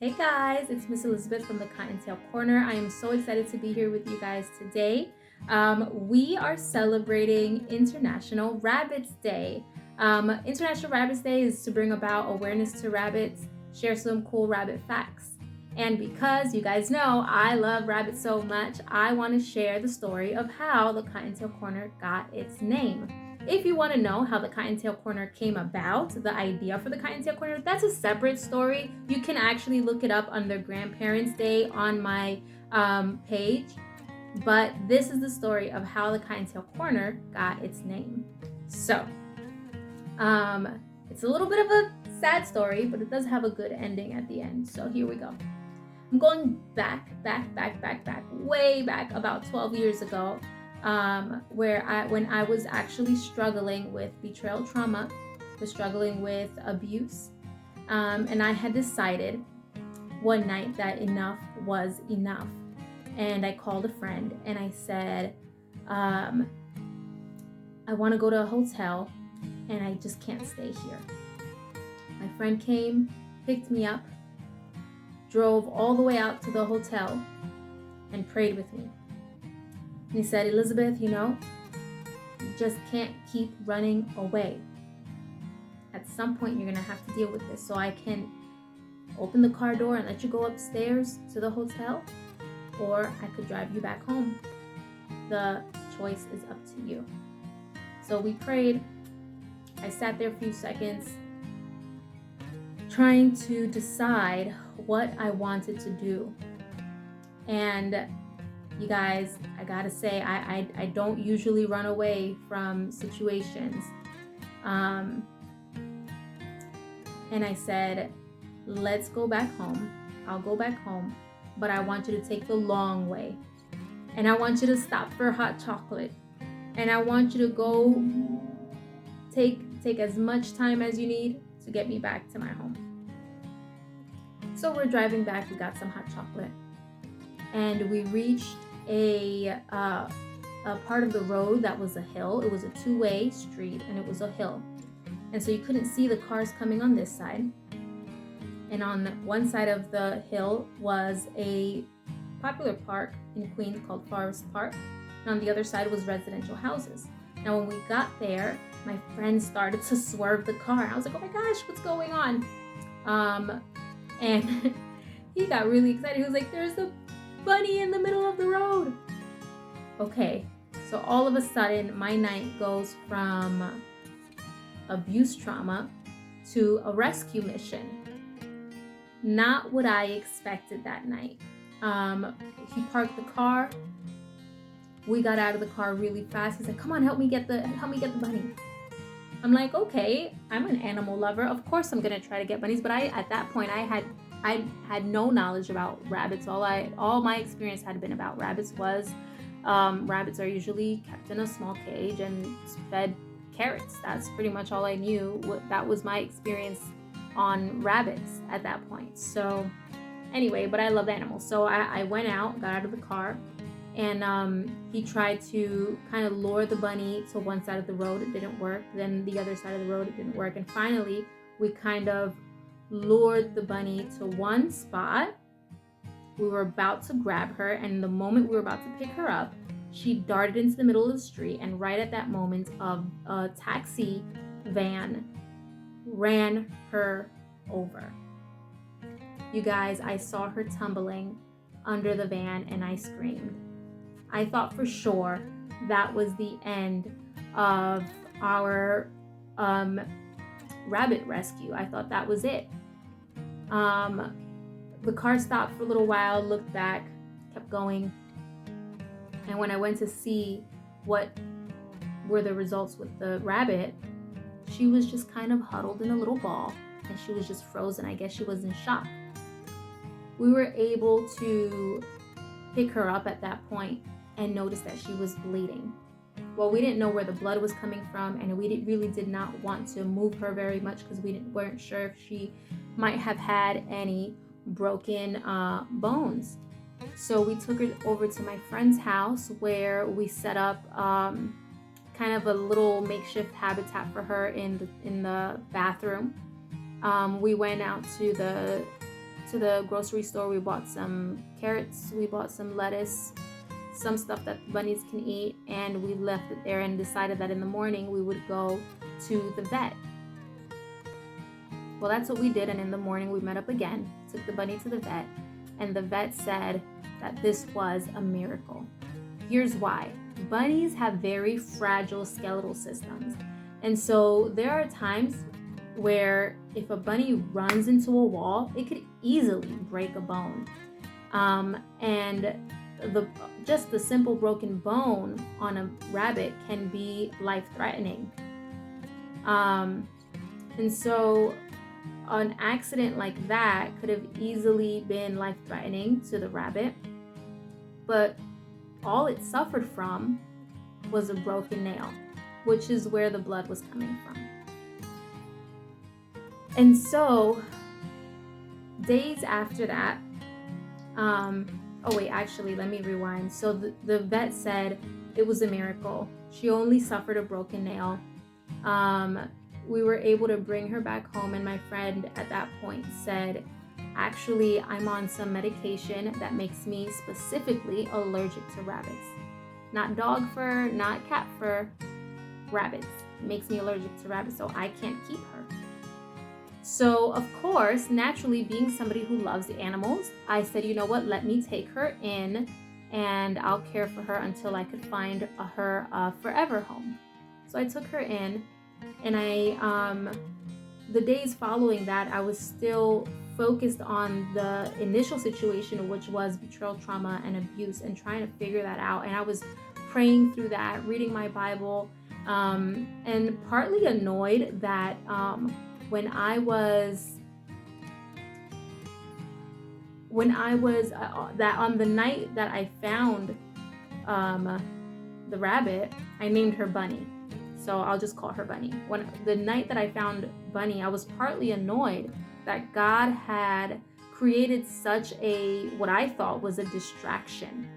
Hey guys, it's Miss Elizabeth from the Cottontail Corner. I am so excited to be here with you guys today. We are celebrating International Rabbits Day. International Rabbits Day is to bring about awareness to rabbits, share some cool rabbit facts. And because you guys know I love rabbits so much, I want to share the story of how the Cottontail Corner got its name. If you want to know how the Cottontail Corner came about, the idea for the Cottontail Corner, that's a separate story. You can actually look it up under Grandparents' Day on my page. But this is the story of how the Cottontail Corner got its name. So, it's a little bit of a sad story, but it does have a good ending at the end. So here we go. I'm going back, way back, about 12 years ago, when I was actually struggling with betrayal trauma, was struggling with abuse, and I had decided one night that enough was enough. And I called a friend and I said, I want to go to a hotel and I just can't stay here. My friend came, picked me up, drove all the way out to the hotel and prayed with me. And he said, Elizabeth, you just can't keep running away. At some point, you're going to have to deal with this. So I can open the car door and let you go upstairs to the hotel, or I could drive you back home. The choice is up to you. So we prayed. I sat there a few seconds trying to decide what I wanted to do. And you guys, I gotta say, I don't usually run away from situations. And I said, let's go back home. I'll go back home, but I want you to take the long way. And I want you to stop for hot chocolate. And I want you to go take as much time as you need to get me back to my home. So we're driving back, we got some hot chocolate. And we reached a part of the road that was a hill. It was a two-way street and it was a hill. And so you couldn't see the cars coming on this side. And on one side of the hill was a popular park in Queens called Forest Park. And on the other side was residential houses. Now when we got there, my friend started to swerve the car. I was like, oh my gosh, what's going on? And he got really excited. He was like, there's a bunny in the middle of the road. Okay, so all of a sudden, my night goes from abuse trauma to a rescue mission. Not what I expected that night. He parked the car. We got out of the car really fast. He's like, come on, help me get the bunny. I'm like, okay, I'm an animal lover. Of course I'm gonna try to get bunnies, but at that point I had no knowledge about rabbits. All my experience had been about rabbits was rabbits are usually kept in a small cage and fed carrots. That's pretty much all I knew. That was my experience on rabbits at that point. So anyway, but I love animals. So I went out, got out of the car, and he tried to kind of lure the bunny to one side of the road. It didn't work. Then the other side of the road, it didn't work. And finally, we kind of lured the bunny to one spot. We were about to grab her, and the moment we were about to pick her up, she darted into the middle of the street, and right at that moment, a taxi van ran her over. You guys, I saw her tumbling under the van, and I screamed. I thought for sure that was the end of our rabbit rescue. I thought that was it. The car stopped for a little while, looked back, kept going. And when I went to see what were the results with the rabbit, she was just kind of huddled in a little ball and she was just frozen. I guess she was in shock. We were able to pick her up at that point and notice that she was bleeding. Well, we didn't know where the blood was coming from, and we really did not want to move her very much because we weren't sure if she might have had any broken bones. So we took her over to my friend's house where we set up kind of a little makeshift habitat for her in the bathroom. We went out to to the grocery store. We bought some carrots, we bought some lettuce, some stuff that bunnies can eat, and we left it there and decided that in the morning we would go to the vet. Well, that's what we did, and in the morning we met up again, took the bunny to the vet, and the vet said that this was a miracle. Here's why. Bunnies have very fragile skeletal systems, and so there are times where if a bunny runs into a wall, it could easily break a bone. And just the simple broken bone on a rabbit can be life-threatening. And so an accident like that could have easily been life-threatening to the rabbit, but all it suffered from was a broken nail, which is where the blood was coming from. And so days after that, let me rewind. So the vet said it was a miracle. She only suffered a broken nail. We were able to bring her back home, and my friend at that point said, actually, I'm on some medication that makes me specifically allergic to rabbits. Not dog fur, not cat fur, rabbits. It makes me allergic to rabbits, so I can't keep her. So, of course, naturally, being somebody who loves the animals, I said, you know what, let me take her in and I'll care for her until I could find her a forever home. So I took her in, and the days following that, I was still focused on the initial situation, which was betrayal, trauma, and abuse, and trying to figure that out. And I was praying through that, reading my Bible, and partly annoyed that when I was that on the night that I found the rabbit, I named her Bunny. So I'll just call her Bunny. When the night that I found Bunny, I was partly annoyed that God had created such what I thought was a distraction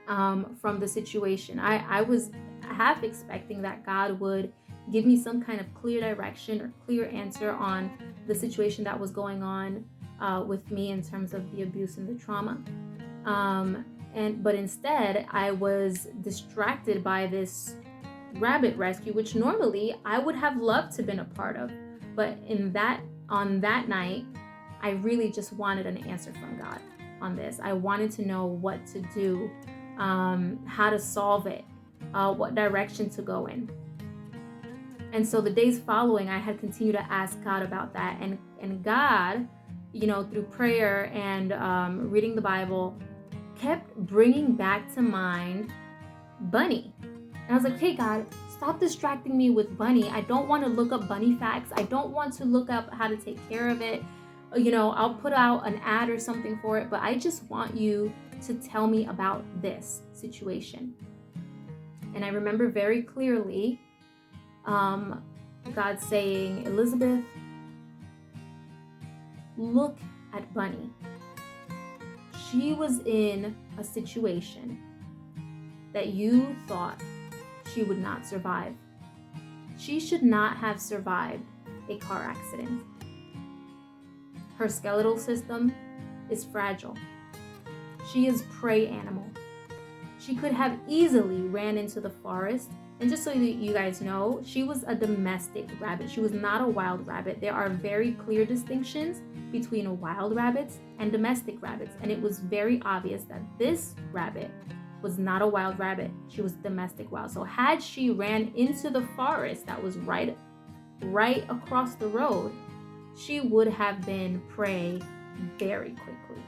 from the situation. I was half expecting that God would give me some kind of clear direction or clear answer on the situation that was going on with me in terms of the abuse and the trauma. But instead, I was distracted by this rabbit rescue, which normally I would have loved to have been a part of. But on that night, I really just wanted an answer from God on this. I wanted to know what to do, how to solve it, what direction to go in. And so the days following, I had continued to ask God about that. And God, through prayer and reading the Bible, kept bringing back to mind Bunny. And I was like, hey, God, stop distracting me with Bunny. I don't want to look up bunny facts. I don't want to look up how to take care of it. I'll put out an ad or something for it, but I just want you to tell me about this situation. And I remember very clearly God saying, Elizabeth, look at Bunny. She was in a situation that you thought she would not survive. She should not have survived a car accident. Her skeletal system is fragile. She is prey animal. She could have easily ran into the forest. And just so that you guys know, she was a domestic rabbit. She was not a wild rabbit. There are very clear distinctions between wild rabbits and domestic rabbits. And it was very obvious that this rabbit was not a wild rabbit. She was domestic wild. So had she ran into the forest that was right across the road, she would have been prey very quickly.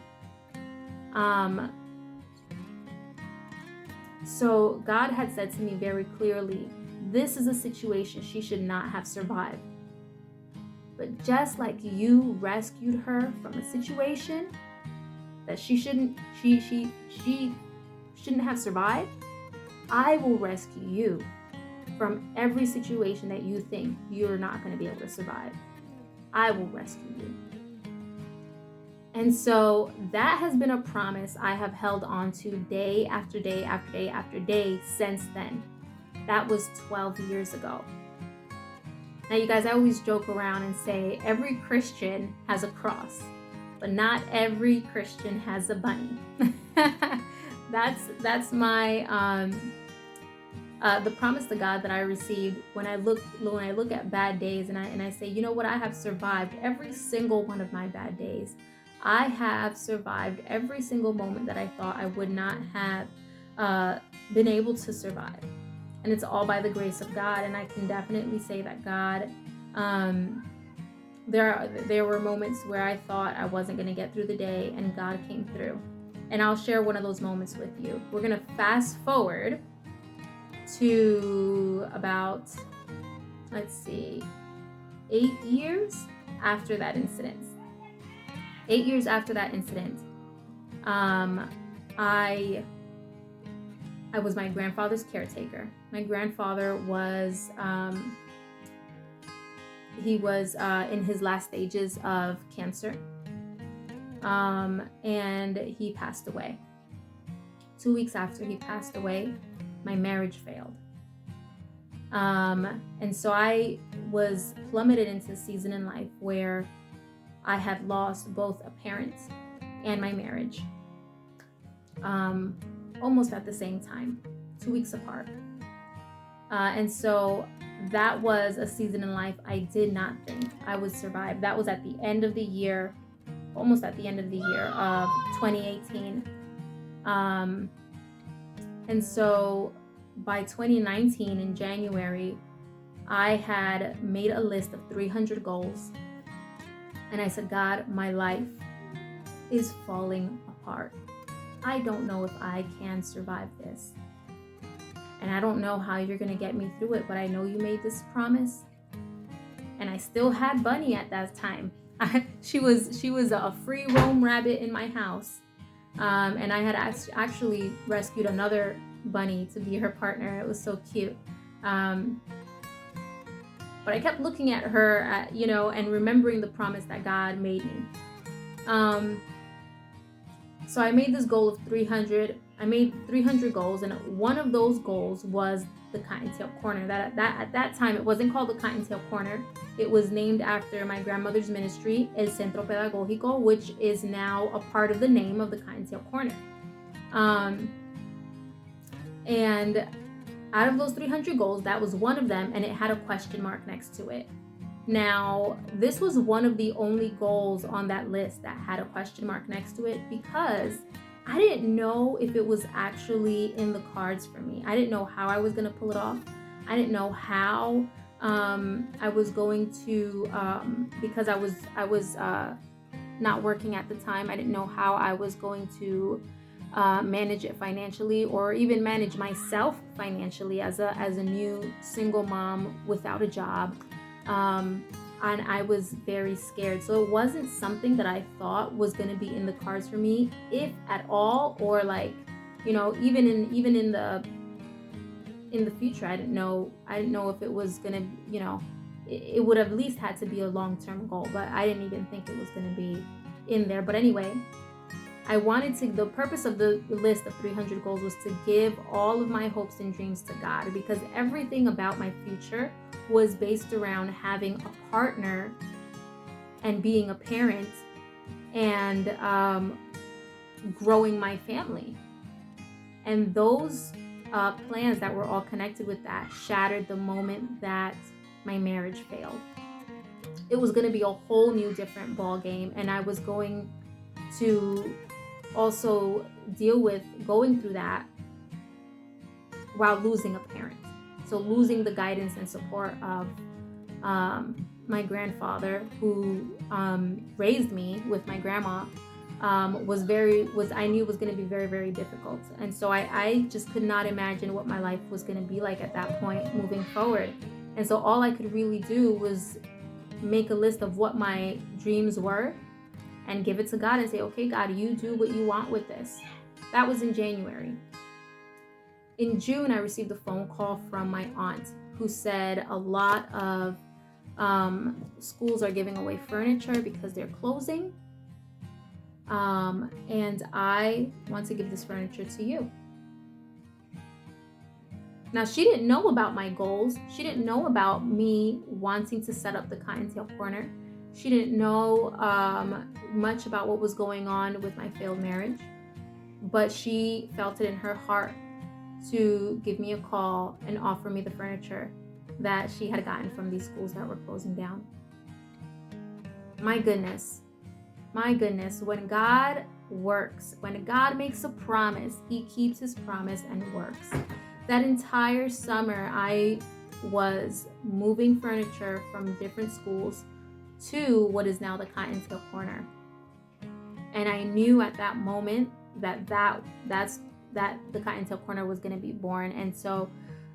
So God had said to me very clearly, this is a situation she should not have survived. But just like you rescued her from a situation that she shouldn't have survived, I will rescue you from every situation that you think you're not going to be able to survive. I will rescue you. And so that has been a promise I have held on to day after day after day after day since then. That was 12 years ago. Now, you guys, I always joke around and say every Christian has a cross. but not every Christian has a bunny. That's my the promise to God that I received when I look at bad days, and I say, you know what, I have survived every single one of my bad days. I have survived every single moment that I thought I would not have been able to survive. And it's all by the grace of God. And I can definitely say that God, there were moments where I thought I wasn't going to get through the day, and God came through. And I'll share one of those moments with you. We're going to fast forward to about, 8 years after that incident. 8 years after that incident, I was my grandfather's caretaker. My grandfather was, he was in his last stages of cancer, and he passed away. 2 weeks after he passed away, my marriage failed. And so I was plummeted into a season in life where I had lost both a parent and my marriage, almost at the same time, 2 weeks apart. And so that was a season in life I did not think I would survive. That was at the end of the year, almost at the end of the year of 2018. And so by 2019 in January, I had made a list of 300 goals. And I said, God, my life is falling apart. I don't know if I can survive this. And I don't know how you're going to get me through it, but I know you made this promise. And I still had Bunny at that time. She was a free roam rabbit in my house. And I had actually rescued another bunny to be her partner. It was so cute. But I kept looking at her, and remembering the promise that God made me. So I made this goal of 300. I made 300 goals, and one of those goals was the Cottontail Corner. At that time, it wasn't called the Cottontail Corner. It was named after my grandmother's ministry, El Centro Pedagógico, which is now a part of the name of the Cottontail Corner. And out of those 300 goals, that was one of them, and it had a question mark next to it. Now, this was one of the only goals on that list that had a question mark next to it, because I didn't know if it was actually in the cards for me. I didn't know how I was going to pull it off. I didn't know how I was going to, because I was not working at the time. I didn't know how I was going to manage it financially, or even manage myself financially as a new single mom without a job. And I was very scared. So it wasn't something that I thought was going to be in the cards for me, if at all, or even in the future. I didn't know if it was going to, it would have at least had to be a long-term goal, but I didn't even think it was going to be in there. But anyway, the purpose of the list of 300 goals was to give all of my hopes and dreams to God, because everything about my future was based around having a partner and being a parent and growing my family. And those plans that were all connected with that shattered the moment that my marriage failed. It was going to be a whole new different ball game, and I was going to also deal with going through that while losing a parent. So losing the guidance and support of my grandfather, who raised me with my grandma, I knew was going to be very, very difficult. And so I just could not imagine what my life was going to be like at that point moving forward. And so all I could really do was make a list of what my dreams were and give it to God and say, okay, God, you do what you want with this. That was in January. In June, I received a phone call from my aunt, who said a lot of schools are giving away furniture because they're closing. And I want to give this furniture to you. Now, she didn't know about my goals. She didn't know about me wanting to set up the Cottontail Corner. She didn't know much about what was going on with my failed marriage, but she felt it in her heart to give me a call and offer me the furniture that she had gotten from these schools that were closing down. My goodness, when God works, when God makes a promise, he keeps his promise and works. That entire summer, I was moving furniture from different schools to what is now the Cottontail Corner. And I knew at that moment that the Cottontail Corner was going to be born. And so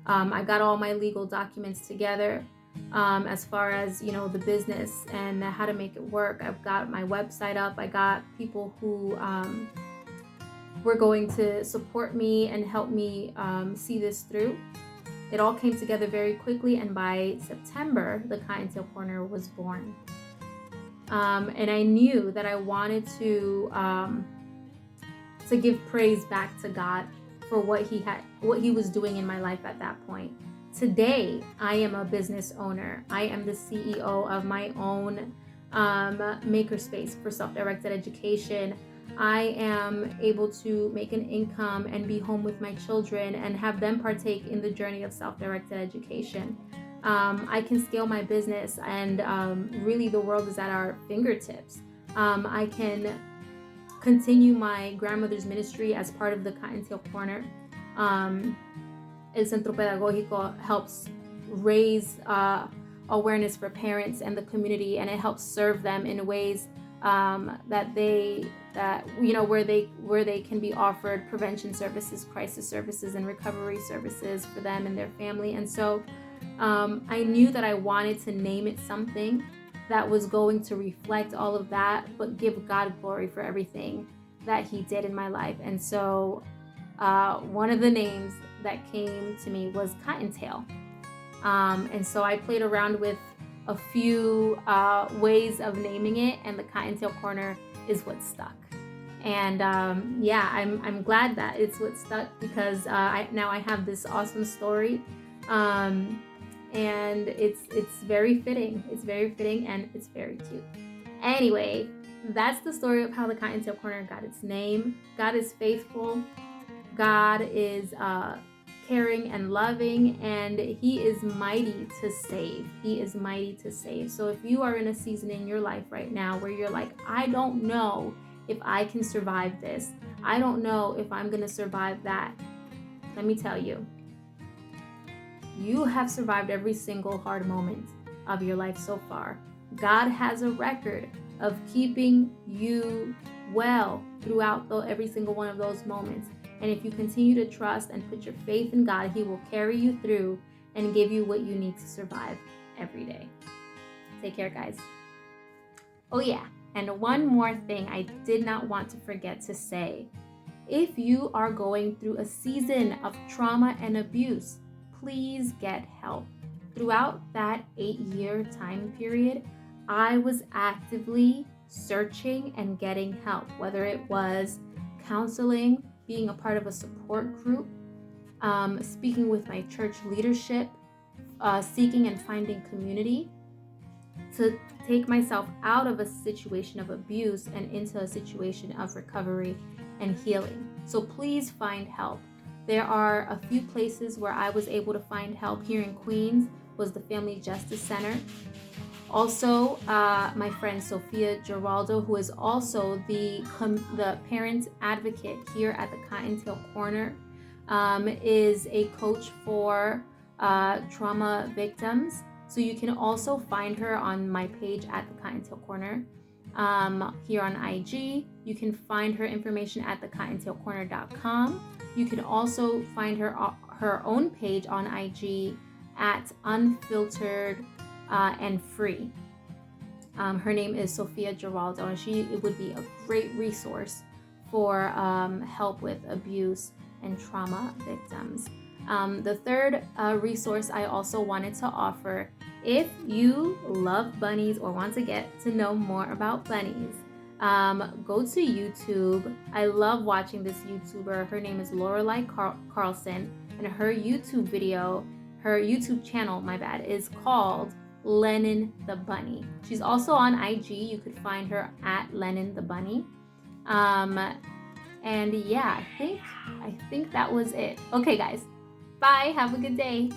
I got all my legal documents together as far as, the business and how to make it work. I've got my website up. I got people who were going to support me and help me see this through. It all came together very quickly, and by September, the Cottontail Corner was born. And I knew that I wanted to give praise back to God for what he was doing in my life at that point. Today, I am a business owner. I am the CEO of my own makerspace for self-directed education. I am able to make an income and be home with my children and have them partake in the journey of self-directed education. I can scale my business, and really the world is at our fingertips. I can continue my grandmother's ministry as part of the Cottontail Corner. El Centro Pedagógico helps raise awareness for parents and the community, and it helps serve them in ways where they can be offered prevention services, crisis services, and recovery services for them and their family. And so I knew that I wanted to name it something that was going to reflect all of that, but give God glory for everything that he did in my life. And so one of the names that came to me was Cottontail. And so I played around with a few ways of naming it, and the Cottontail Corner is what stuck. And I'm glad that it's what stuck, because now I have this awesome story, and it's very fitting. It's very fitting, and it's very cute. Anyway, that's the story of how the Cottontail Corner got its name. God is faithful. God is caring and loving, and he is mighty to save. He is mighty to save. So if you are in a season in your life right now where you're like, I don't know if I can survive this, I don't know if I'm gonna survive that, let me tell you, you have survived every single hard moment of your life so far. God has a record of keeping you well throughout every single one of those moments. And if you continue to trust and put your faith in God, he will carry you through and give you what you need to survive every day. Take care, guys. Oh yeah, and one more thing I did not want to forget to say. If you are going through a season of trauma and abuse, please get help. Throughout that 8-year time period, I was actively searching and getting help, whether it was counseling, being a part of a support group, speaking with my church leadership, seeking and finding community to take myself out of a situation of abuse and into a situation of recovery and healing. So please find help. There are a few places where I was able to find help. Here in Queens was the Family Justice Center. Also, my friend Sophia Giraldo, who is also the parent advocate here at the Cottontail Corner, is a coach for trauma victims. So you can also find her on my page at the Cottontail Corner. Here on IG, you can find her information at thecottontailcorner.com. You can also find her own page on IG at Unfiltered and Free. Her name is Sophia Giraldo, and it would be a great resource for help with abuse and trauma victims. The third resource I also wanted to offer, if you love bunnies or want to get to know more about bunnies, go to YouTube. I love watching this YouTuber. Her name is Lorelei Carlson, and her YouTube channel, is called Lennon the Bunny. She's also on IG. You could find her at Lennon the Bunny. And yeah, I think that was it. Okay, guys. Bye. Have a good day.